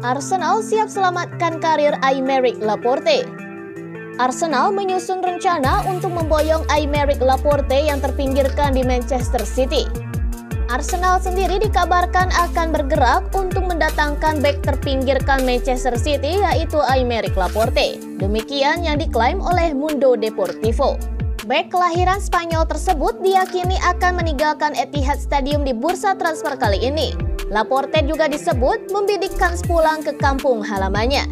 Arsenal siap selamatkan karir Aymeric Laporte. Arsenal menyusun rencana untuk memboyong Aymeric Laporte yang terpinggirkan di Manchester City. Arsenal sendiri dikabarkan akan bergerak untuk mendatangkan bek terpinggirkan Manchester City yaitu Aymeric Laporte. Demikian yang diklaim oleh Mundo Deportivo. Bek kelahiran Spanyol tersebut diyakini akan meninggalkan Etihad Stadium di bursa transfer kali ini. Laporte juga disebut membidik kans pulang ke kampung halamannya.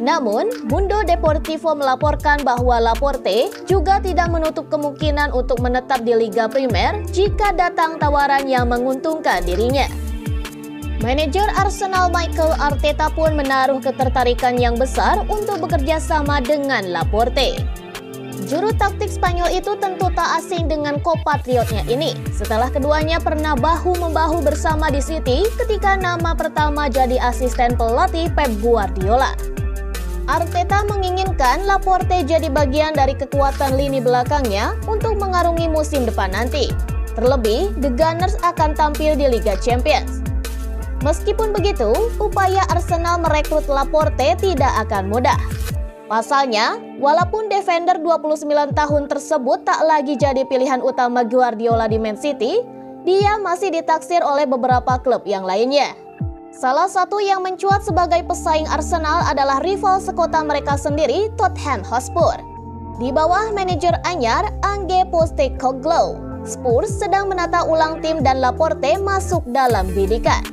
Namun, Mundo Deportivo melaporkan bahwa Laporte juga tidak menutup kemungkinan untuk menetap di Liga Primer jika datang tawaran yang menguntungkan dirinya. Manajer Arsenal Mikel Arteta pun menaruh ketertarikan yang besar untuk bekerja sama dengan Laporte. Juru taktik Spanyol itu tentu tak asing dengan kompatriotnya ini setelah keduanya pernah bahu-membahu bersama di City ketika nama pertama jadi asisten pelatih Pep Guardiola. Arteta menginginkan Laporte jadi bagian dari kekuatan lini belakangnya untuk mengarungi musim depan nanti. Terlebih, The Gunners akan tampil di Liga Champions. Meskipun begitu, upaya Arsenal merekrut Laporte tidak akan mudah. Pasalnya, walaupun defender 29 tahun tersebut tak lagi jadi pilihan utama Guardiola di Man City, dia masih ditaksir oleh beberapa klub yang lainnya. Salah satu yang mencuat sebagai pesaing Arsenal adalah rival sekota mereka sendiri, Tottenham Hotspur. Di bawah manajer anyar Ange Postecoglou, Spurs sedang menata ulang tim dan Laporte masuk dalam bidikan.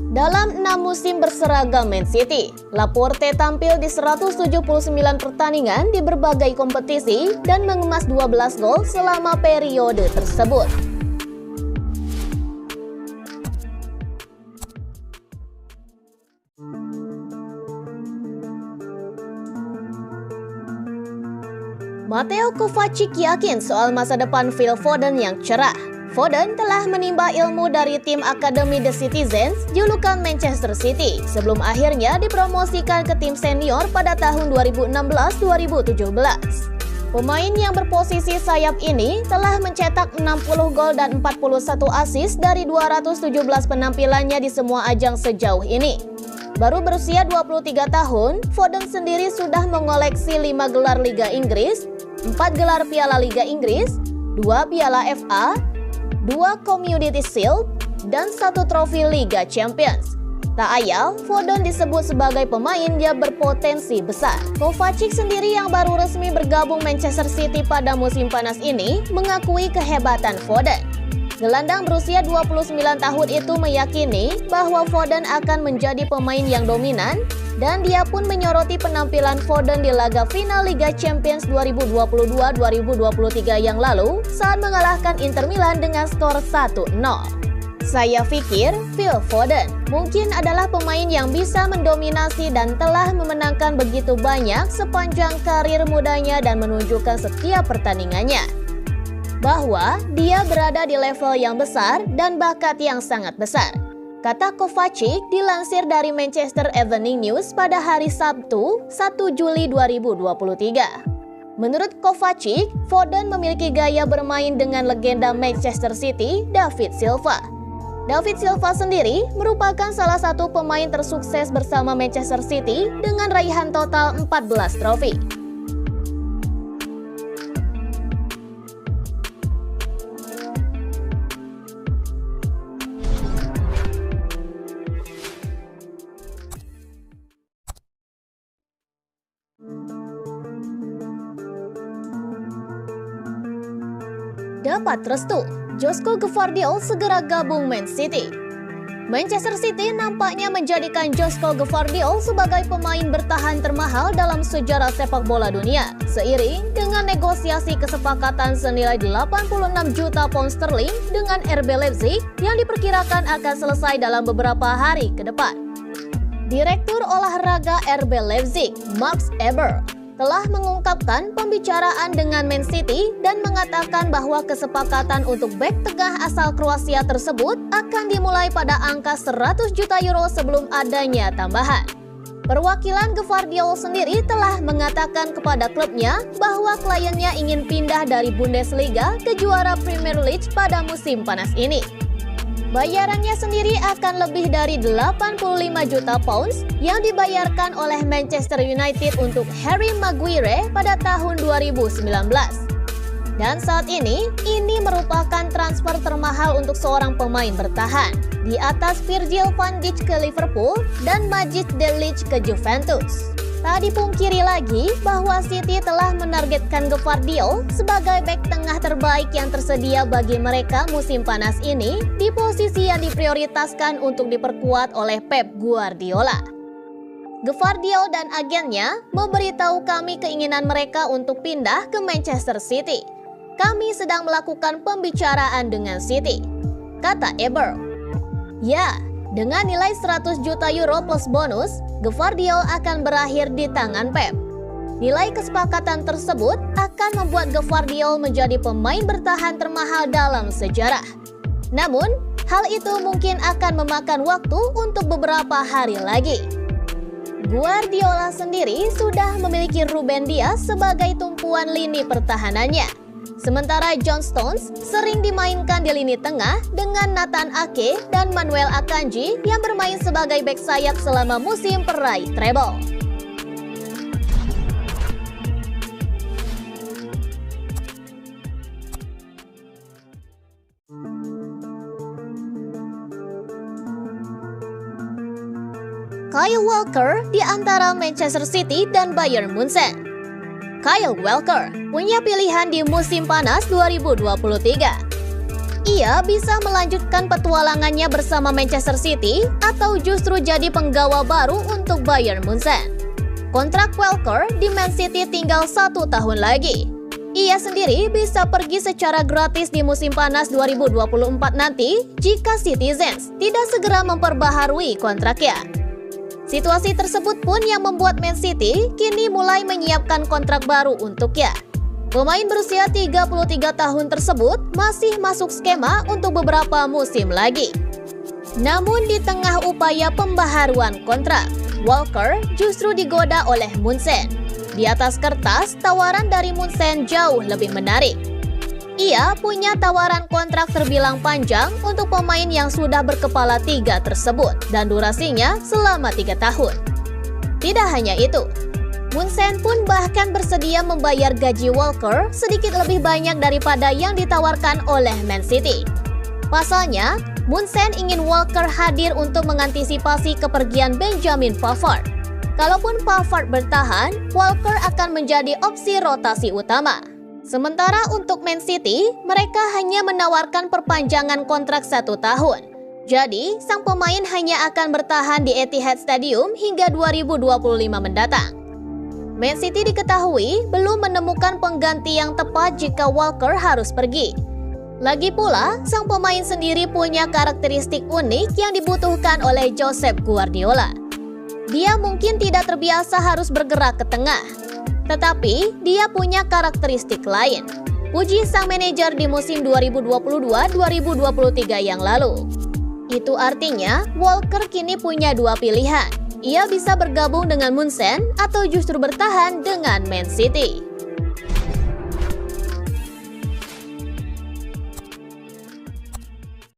Dalam 6 musim berseragam Man City, Laporte tampil di 179 pertandingan di berbagai kompetisi dan mengemas 12 gol selama periode tersebut. Mateo Kovacic yakin soal masa depan Phil Foden yang cerah. Foden telah menimba ilmu dari tim Akademi The Citizens, julukan Manchester City, sebelum akhirnya dipromosikan ke tim senior pada tahun 2016-2017. Pemain yang berposisi sayap ini telah mencetak 60 gol dan 41 assist dari 217 penampilannya di semua ajang sejauh ini. Baru berusia 23 tahun, Foden sendiri sudah mengoleksi 5 gelar Liga Inggris, 4 gelar Piala Liga Inggris, 2 Piala FA, 2 Community Shield, dan 1 trofi Liga Champions. Tak ayal, Foden disebut sebagai pemain yang berpotensi besar. Kovacic sendiri yang baru resmi bergabung Manchester City pada musim panas ini mengakui kehebatan Foden. Gelandang berusia 29 tahun itu meyakini bahwa Foden akan menjadi pemain yang dominan dan dia pun menyoroti penampilan Foden di laga final Liga Champions 2022-2023 yang lalu saat mengalahkan Inter Milan dengan skor 1-0. Saya pikir Phil Foden mungkin adalah pemain yang bisa mendominasi dan telah memenangkan begitu banyak sepanjang karir mudanya dan menunjukkan setiap pertandingannya bahwa dia berada di level yang besar dan bakat yang sangat besar, kata Kovacic dilansir dari Manchester Evening News pada hari Sabtu 1 Juli 2023. Menurut Kovacic, Foden memiliki gaya bermain dengan legenda Manchester City, David Silva. David Silva sendiri merupakan salah satu pemain tersukses bersama Manchester City dengan raihan total 14 trofi. Dapat restu, Josko Gvardiol segera gabung Man City. Manchester City nampaknya menjadikan Josko Gvardiol sebagai pemain bertahan termahal dalam sejarah sepak bola dunia, seiring dengan negosiasi kesepakatan senilai 86 juta pound sterling dengan RB Leipzig yang diperkirakan akan selesai dalam beberapa hari ke depan. Direktur olahraga RB Leipzig, Max Eber, telah mengungkapkan pembicaraan dengan Man City dan mengatakan bahwa kesepakatan untuk bek tengah asal Kroasia tersebut akan dimulai pada angka 100 juta euro sebelum adanya tambahan. Perwakilan Gvardiol sendiri telah mengatakan kepada klubnya bahwa kliennya ingin pindah dari Bundesliga ke juara Premier League pada musim panas ini. Bayarannya sendiri akan lebih dari 85 juta pounds yang dibayarkan oleh Manchester United untuk Harry Maguire pada tahun 2019. Dan saat ini merupakan transfer termahal untuk seorang pemain bertahan, di atas Virgil van Dijk ke Liverpool dan Majid de Ligt ke Juventus. Tak dipungkiri lagi bahwa City telah menargetkan Gvardiol sebagai bek tengah terbaik yang tersedia bagi mereka musim panas ini di posisi yang diprioritaskan untuk diperkuat oleh Pep Guardiola. Gvardiol dan agennya memberitahu kami keinginan mereka untuk pindah ke Manchester City. Kami sedang melakukan pembicaraan dengan City, kata Eber. Ya, dengan nilai 100 juta euro plus bonus, Gvardiol akan berakhir di tangan Pep. Nilai kesepakatan tersebut akan membuat Gvardiol menjadi pemain bertahan termahal dalam sejarah. Namun, hal itu mungkin akan memakan waktu untuk beberapa hari lagi. Guardiola sendiri sudah memiliki Ruben Dias sebagai tumpuan lini pertahanannya. Sementara John Stones sering dimainkan di lini tengah dengan Nathan Ake dan Manuel Akanji yang bermain sebagai bek sayap selama musim peraih treble. Kyle Walker di antara Manchester City dan Bayern Munchen. Kyle Walker punya pilihan di musim panas 2023. Ia bisa melanjutkan petualangannya bersama Manchester City atau justru jadi penggawa baru untuk Bayern Munchen. Kontrak Walker di Man City tinggal 1 tahun lagi. Ia sendiri bisa pergi secara gratis di musim panas 2024 nanti jika Citizens tidak segera memperbaharui kontraknya. Situasi tersebut pun yang membuat Man City kini mulai menyiapkan kontrak baru untuknya. Pemain berusia 33 tahun tersebut masih masuk skema untuk beberapa musim lagi. Namun di tengah upaya pembaharuan kontrak, Walker justru digoda oleh Munchen. Di atas kertas, tawaran dari Munchen jauh lebih menarik. Ia punya tawaran kontrak terbilang panjang untuk pemain yang sudah berkepala 3 tersebut dan durasinya selama 3 tahun. Tidak hanya itu, Munchen pun bahkan bersedia membayar gaji Walker sedikit lebih banyak daripada yang ditawarkan oleh Man City. Pasalnya, Munchen ingin Walker hadir untuk mengantisipasi kepergian Benjamin Pavard. Kalaupun Pavard bertahan, Walker akan menjadi opsi rotasi utama. Sementara untuk Man City, mereka hanya menawarkan perpanjangan kontrak 1 tahun. Jadi, sang pemain hanya akan bertahan di Etihad Stadium hingga 2025 mendatang. Man City diketahui belum menemukan pengganti yang tepat jika Walker harus pergi. Lagi pula, sang pemain sendiri punya karakteristik unik yang dibutuhkan oleh Josep Guardiola. Dia mungkin tidak terbiasa harus bergerak ke tengah, tetapi dia punya karakteristik lain, puji sang manajer di musim 2022-2023 yang lalu. Itu artinya Walker kini punya 2 pilihan. Ia bisa bergabung dengan Munchen atau justru bertahan dengan Man City.